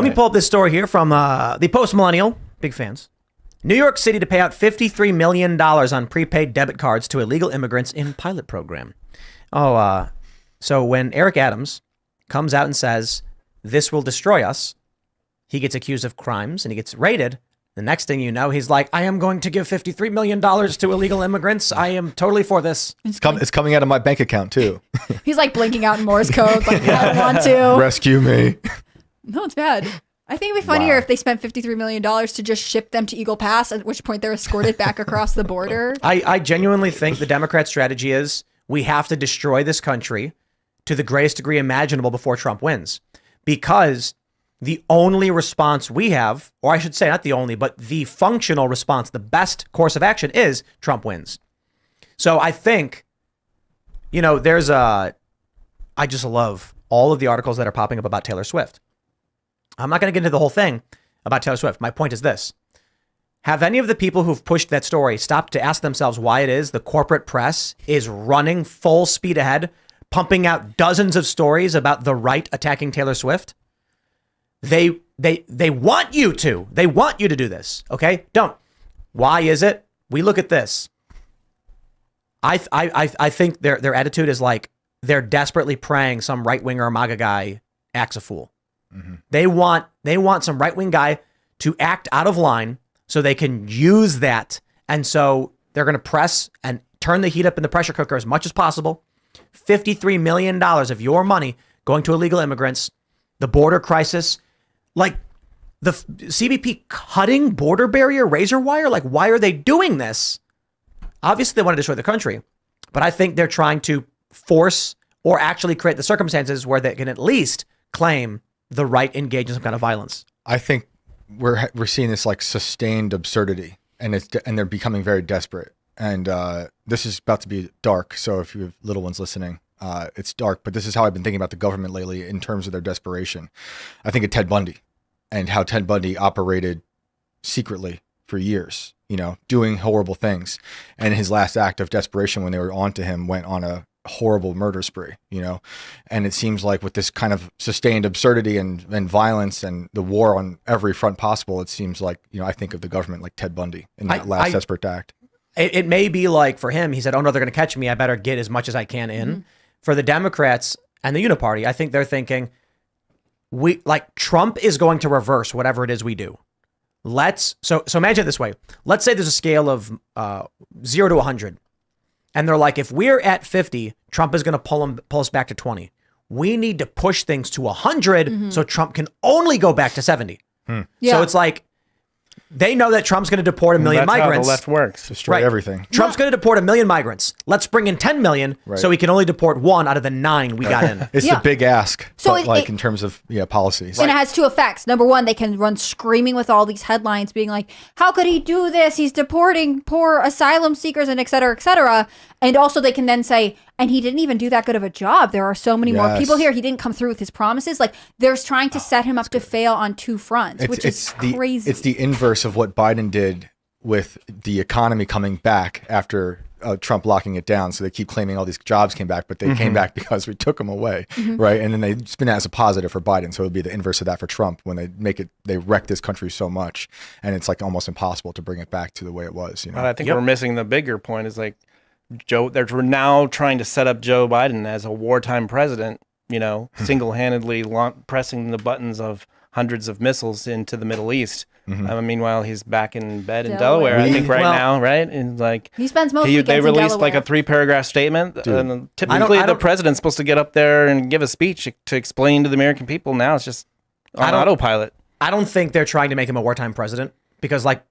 me pull up this story here from the Post Millennial. Big fans. New York City to pay out $53 million on prepaid debit cards to illegal immigrants in pilot program. So when Eric Adams comes out and says, this will destroy us, he gets accused of crimes and he gets raided. The next thing you know, he's like, I am going to give $53 million to illegal immigrants. I am totally for this. It's coming out of my bank account, too. He's like blinking out in Morse code, like, I don't want to. Rescue me. No, it's bad. I think it'd be funnier if they spent $53 million to just ship them to Eagle Pass, at which point they're escorted back across the border. I genuinely think the Democrat strategy is we have to destroy this country to the greatest degree imaginable before Trump wins. Because the only response we have, or I should say not the only, but the functional response, the best course of action is Trump wins. So I think, I just love all of the articles that are popping up about Taylor Swift. I'm not going to get into the whole thing about Taylor Swift. My point is this. Have any of the people who've pushed that story stopped to ask themselves why it is the corporate press is running full speed ahead, pumping out dozens of stories about the right attacking Taylor Swift? They want you to. They want you to do this. Okay? Don't. Why is it? We look at this. I think their attitude is like they're desperately praying some right-winger MAGA guy acts a fool. Mm-hmm. They want some right-wing guy to act out of line so they can use that. And so they're going to press and turn the heat up in the pressure cooker as much as possible. $53 million of your money going to illegal immigrants, the border crisis, like the CBP cutting border barrier, razor wire. Like, why are they doing this? Obviously, they want to destroy the country, but I think they're trying to force or actually create the circumstances where they can at least claim the right engage in some kind of violence. I think we're seeing this like sustained absurdity, and they're becoming very desperate. And this is about to be dark. So if you have little ones listening, it's dark. But this is how I've been thinking about the government lately in terms of their desperation. I think of Ted Bundy and how Ted Bundy operated secretly for years, doing horrible things. And his last act of desperation when they were onto him went on a horrible murder spree, and it seems like with this kind of sustained absurdity and violence and the war on every front possible, it seems like, I think of the government like Ted Bundy in that last desperate act. It may be like for him, he said, oh no, they're going to catch me. I better get as much as I can in. Mm-hmm. For the Democrats and the Uniparty, I think they're thinking Trump is going to reverse whatever it is we do. So imagine it this way. Let's say there's a scale of 0 to 100. And they're like, if we're at 50, Trump is going to pull us back to 20. We need to push things to 100 so Trump can only go back to 70. Yeah. So it's like, they know that Trump's going to deport a million migrants. That's how the left works. Destroy everything. Trump's going to deport 1 million migrants. Let's bring in 10 million so we can only deport 1 out of the 9 we got in. It's the big ask, so in terms of policies. And it has two effects. Number one, they can run screaming with all these headlines being like, how could he do this? He's deporting poor asylum seekers and et cetera, et cetera. And also they can then say, and he didn't even do that good of a job. There are so many more people here. He didn't come through with his promises. Like, they're trying to set him up to fail on two fronts, which is crazy. It's the inverse of what Biden did with the economy coming back after Trump locking it down. So they keep claiming all these jobs came back, but they came back because we took them away, right? And then they spin it as a positive for Biden. So it would be the inverse of that for Trump when they wreck this country so much. And it's like almost impossible to bring it back to the way it was. But I think we're missing the bigger point is like, they're now trying to set up Joe Biden as a wartime president, single-handedly pressing the buttons of hundreds of missiles into the Middle East. Meanwhile, he's back in bed in Delaware, I think, now, right? And like he spends most weekends they released in like a 3-paragraph statement. And typically, the president's supposed to get up there and give a speech to explain to the American people. Now it's just on autopilot. I don't think they're trying to make him a wartime president. Because like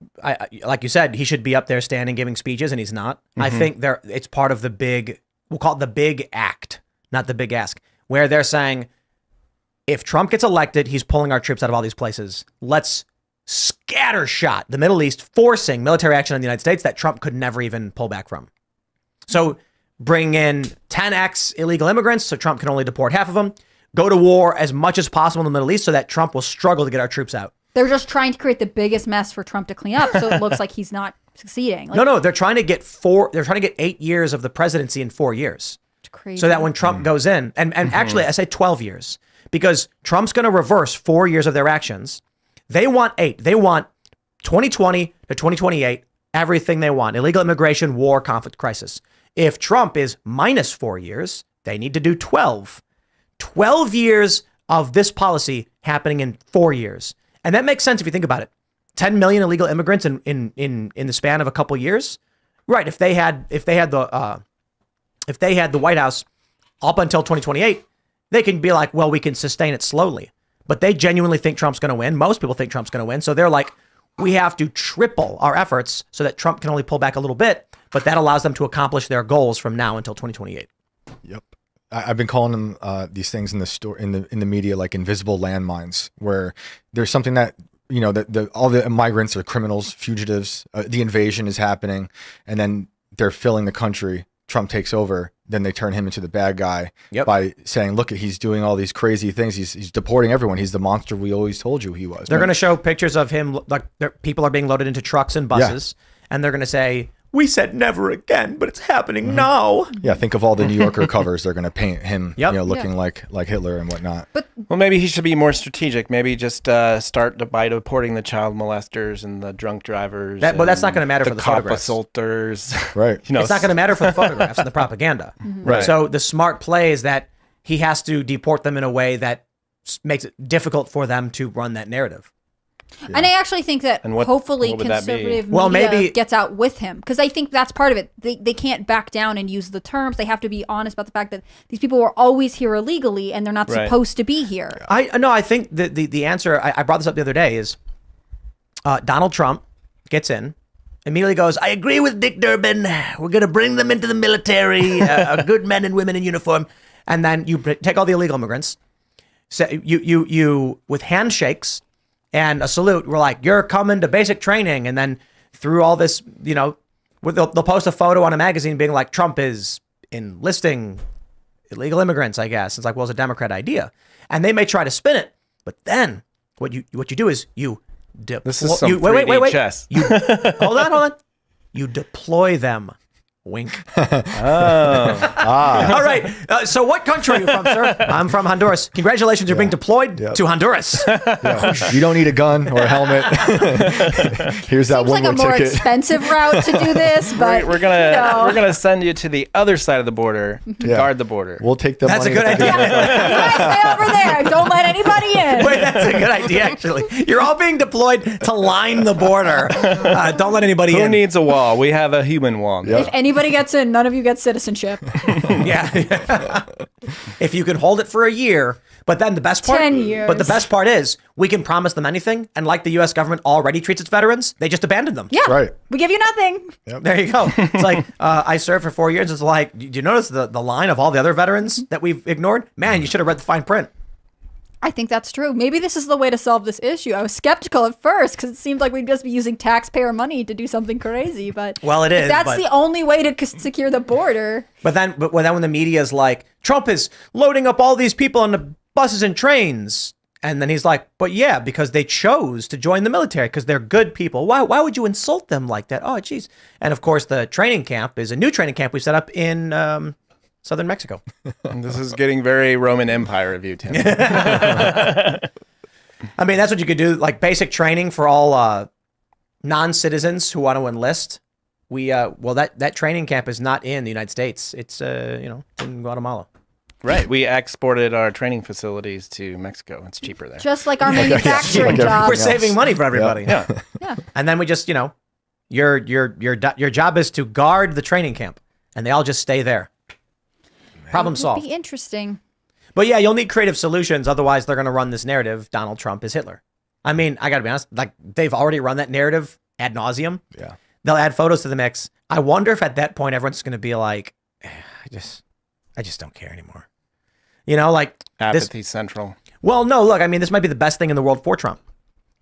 you said, he should be up there standing giving speeches, and he's not. I think it's part of the big, we'll call it the big act, not the big ask, where they're saying, if Trump gets elected, he's pulling our troops out of all these places. Let's scattershot the Middle East, forcing military action on the United States that Trump could never even pull back from. So bring in 10x illegal immigrants so Trump can only deport half of them. Go to war as much as possible in the Middle East so that Trump will struggle to get our troops out. They're just trying to create the biggest mess for Trump to clean up, so it looks like he's not succeeding. Like, no, they're trying to get 8 years of the presidency in 4 years. It's crazy. So that when Trump goes in, and actually I say 12 years, because Trump's going to reverse 4 years of their actions. They want 8. They want 2020 to 2028, everything they want. Illegal immigration, war, conflict, crisis. If Trump is minus 4 years, they need to do 12. 12 years of this policy happening in 4 years. And that makes sense if you think about it. 10 million illegal immigrants in the span of a couple years. Right. If they had the White House up until 2028, they can be like, well, we can sustain it slowly. But they genuinely think Trump's going to win. Most people think Trump's going to win. So they're like, we have to triple our efforts so that Trump can only pull back a little bit. But that allows them to accomplish their goals from now until 2028. Yep. I've been calling them these things in the media like invisible landmines, where there's something that, you know, all the migrants are criminals, fugitives, the invasion is happening, and then they're filling the country. Trump takes over, then they turn him into the bad guy by saying, look, he's doing all these crazy things. He's deporting everyone. He's the monster we always told you he was. They're going to show pictures of him, like people are being loaded into trucks and buses, and they're going to say, we said never again, but it's happening now. Yeah, think of all the New Yorker covers. They're going to paint him, looking like Hitler and whatnot. Well, maybe he should be more strategic. Maybe just start by deporting the child molesters and the drunk drivers. But that's not going to matter for the photographs. Assaulters. Right. It's not going to matter for the photographs and the propaganda. Right. So the smart play is that he has to deport them in a way that makes it difficult for them to run that narrative. Yeah. And I actually think that hopefully conservative media gets out with him, because I think that's part of it. They can't back down and use the terms. They have to be honest about the fact that these people were always here illegally and they're not supposed to be here. I think the answer, I brought this up the other day, is Donald Trump gets in, immediately goes, I agree with Dick Durbin. We're going to bring them into the military, good men and women in uniform. And then you take all the illegal immigrants, so you with handshakes and a salute, we're like, you're coming to basic training. And then through all this, they'll post a photo on a magazine being like, Trump is enlisting illegal immigrants, I guess. It's like, well, it's a Democrat idea. And they may try to spin it. But then what you do is you deploy. This is some 3D chess. Hold on. You deploy them. Wink. All right. So what country are you from, sir? I'm from Honduras. Congratulations. You're being deployed to Honduras. You don't need a gun or a helmet. Here's that Seems one like a more expensive route to do this, but we're gonna send you to the other side of the border to guard the border. We'll take the That's money. a good idea. you guys stay over there. Don't let anybody in. Wait, that's a good idea, actually. You're all being deployed to line the border. Don't let anybody in. Who needs a wall? We have a human wall. Yeah. If anybody gets in, none of you get citizenship. Yeah. If you can hold it for a year, but then the best part, 10 years. But the best part is we can promise them anything, and like the U.S. government already treats its veterans, they just abandon them. Yeah, right. We give you nothing. Yep. There you go. It's like I served for 4 years. It's like, do you notice the line of all the other veterans that we've ignored? Man, you should have read the fine print. I think that's true. Maybe this is the way to solve this issue. I was skeptical at first because it seemed like we'd just be using taxpayer money to do something crazy. But well, it is. If that's the only way to secure the border. But then when the media is like, Trump is loading up all these people on the buses and trains, and then he's like, but yeah, because they chose to join the military because they're good people. Why would you insult them like that? Oh, geez. And of course, the training camp is a new training camp we set up in southern Mexico. This is getting very Roman Empire of you, Tim. I mean, that's what you could do, like basic training for all non-citizens who want to enlist. That training camp is not in the United States. It's in Guatemala. Right. We exported our training facilities to Mexico. It's cheaper there. Just like our manufacturing jobs. We're saving money for everybody. Yeah. And then we just, your job is to guard the training camp, and they all just stay there. Problem solved. It'd be interesting. But yeah, you'll need creative solutions. Otherwise, they're going to run this narrative. Donald Trump is Hitler. I mean, I got to be honest. Like, they've already run that narrative ad nauseum. Yeah. They'll add photos to the mix. I wonder if at that point, everyone's going to be like, I just don't care anymore. Like apathy central. Well, no, look, I mean, this might be the best thing in the world for Trump.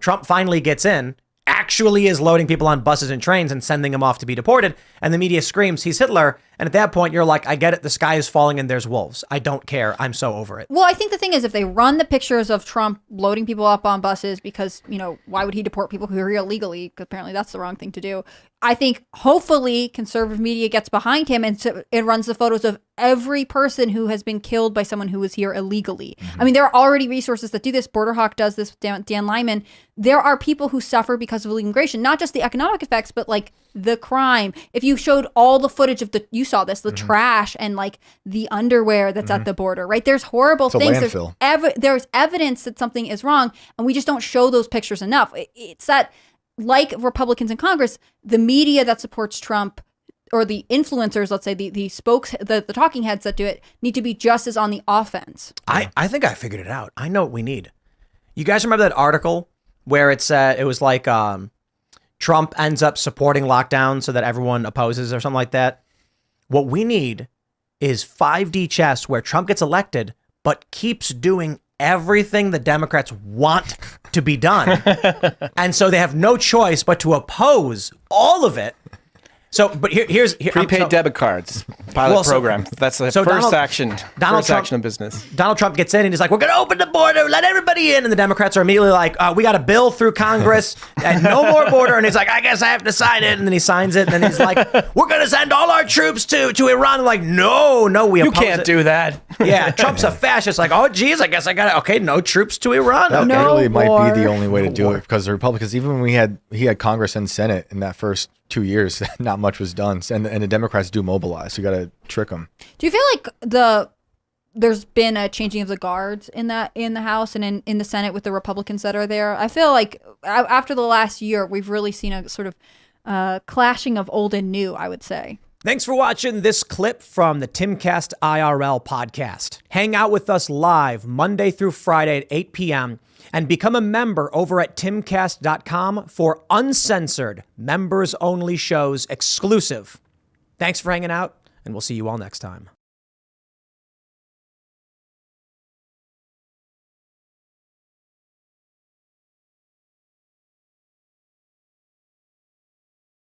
Trump finally gets in, actually is loading people on buses and trains and sending them off to be deported. And the media screams he's Hitler. And at that point, you're like, I get it. The sky is falling and there's wolves. I don't care. I'm so over it. Well, I think the thing is, if they run the pictures of Trump loading people up on buses because, why would he deport people who are here illegally? Because apparently that's the wrong thing to do. I think hopefully conservative media gets behind him and so it runs the photos of every person who has been killed by someone who was here illegally. I mean, there are already resources that do this. Border Hawk does this with Dan Lyman. There are people who suffer because of illegal immigration, not just the economic effects, but like the crime. If you showed all the footage of you saw this, the trash and like the underwear that's at the border, right? There's horrible It's a things. landfill. There's evidence that something is wrong, and we just don't show those pictures enough. It's that, like Republicans in Congress, the media that supports Trump or the influencers, let's say the talking heads that do it, need to be just as on the offense. I think I figured it out. I know what we need. You guys remember that article where it said it was like Trump ends up supporting lockdown so that everyone opposes or something like that? What we need is 5D chess where Trump gets elected but keeps doing everything the Democrats want to be done. And so they have no choice but to oppose all of it. So, but here's prepaid debit cards pilot program. That's the first action of business. Donald Trump gets in and he's like, "We're going to open the border, let everybody in." And the Democrats are immediately like, "We got a bill through Congress and no more border." And he's like, "I guess I have to sign it." And then he signs it. And then he's like, "We're going to send all our troops to Iran." And like, no, we oppose You can't do that. Yeah, Trump's a fascist. Like, oh, geez, I guess I got it. Okay, no troops to Iran. That Okay. really might be the only way to do it, because the Republicans, even when he had Congress and Senate in that first 2 years, not much was done, and the Democrats do mobilize. You got to trick them. Do you feel like there's been a changing of the guards in the House and in the Senate with the Republicans that are there? I feel like after the last year, we've really seen a sort of clashing of old and new, I would say. Thanks for watching this clip from the Timcast IRL podcast. Hang out with us live Monday through Friday at 8 p.m. and become a member over at timcast.com for uncensored, members-only shows exclusive. Thanks for hanging out, and we'll see you all next time.